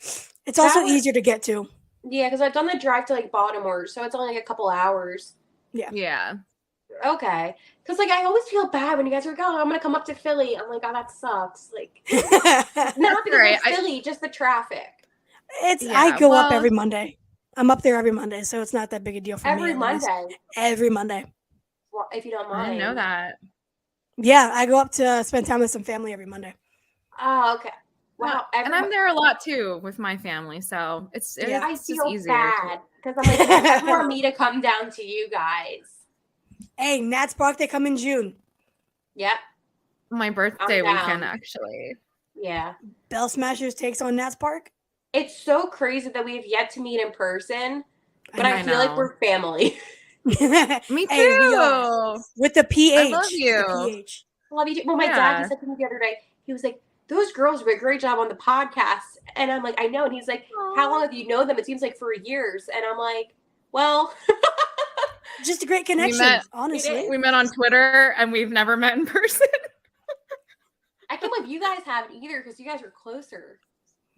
It's also would- easier to get to. Yeah, because I've done the drive to like Baltimore, so it's only like a couple hours. Yeah. Okay, because like I always feel bad when you guys are like, "Oh, I'm gonna come up to Philly." I'm like, "Oh, that sucks." Like not because Right, it's Philly, just the traffic. I Yeah, go up well- every Monday. I'm up there every Monday, so it's not that big a deal for Every me. at least. Monday, Every Monday. well, if you don't I mind. didn't know that. Yeah, I go up to spend time with some family every Monday. Oh, okay. Wow. And I'm there a lot too with my family, so it's Yeah. I it's just feel easier. bad because I'm like, you guys want me to come down to you guys. Hey, Nats Park, they come in June. Yep. My birthday down. weekend, actually. Yeah. Bell Smashers takes on Nats Park. It's so crazy that we have yet to meet in person, but I I feel like know. we're family. Me too. Hey, we are. With the PH. love the you. PH. Love you too. Well, my dad, Yeah. he said to me the other day, he was like, those girls do a great job on the podcast. And I'm like, I know. And he's like, how long have you known them? It seems like for years. And I'm like, well, Just a great connection, met- honestly. We met on Twitter and we've never met in person. I can't believe you guys haven't either because you guys are closer.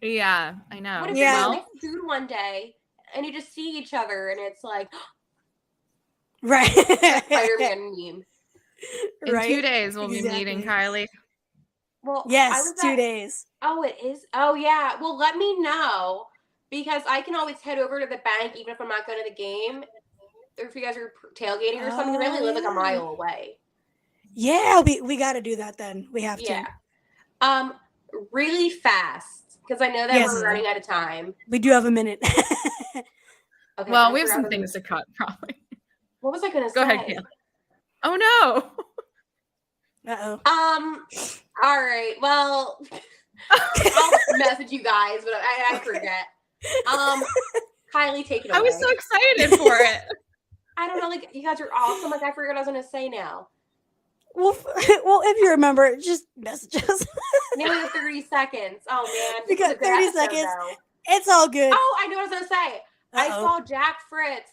Yeah, I know. What if Yeah. you're getting food one day and you just see each other and it's like Right. Spider-Man meme? In right. 2 days we'll be meeting, Exactly. Kylie. Well, I Yes, was 2 at- days. Oh, it is? Oh, yeah. Well, let me know because I can always head over to the bank even if I'm not going to the game. Or if you guys are tailgating or something, 'cause I only live like a yeah. mile away. Yeah, we got to do that then. We have Yeah. to. Really fast because I know that Yes. we're running out of time. We do have a minute. Okay. Well, so we have we're some out of- things to cut, probably. What was I going to say? Go ahead, Kayla. Oh no. Uh-oh. All right. Well, I'll message you guys, but I forget. Kylie, take it away. I was so excited for it. I don't know. Like you guys are awesome. Like I forgot what I was going to say now. Well, if you remember, just message us. Maybe the 30 seconds. Oh man, We this is got a good 30 episode, seconds. though. It's all good. Oh, I know what I was gonna say. I Uh-oh. saw Jack Fritz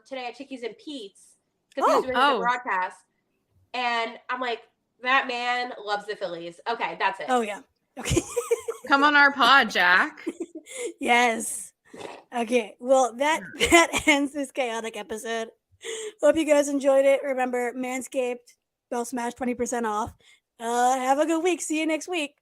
today at Chickies and Pete's because he was doing the broadcast, and I'm like, that man loves the Phillies. Okay, that's it. Oh yeah. Okay. Come on our pod, Jack. Yes. Okay, well that ends this chaotic episode. Hope you guys enjoyed it. Remember, Manscaped, Bell Smash 20% off. Have a good week. See you next week.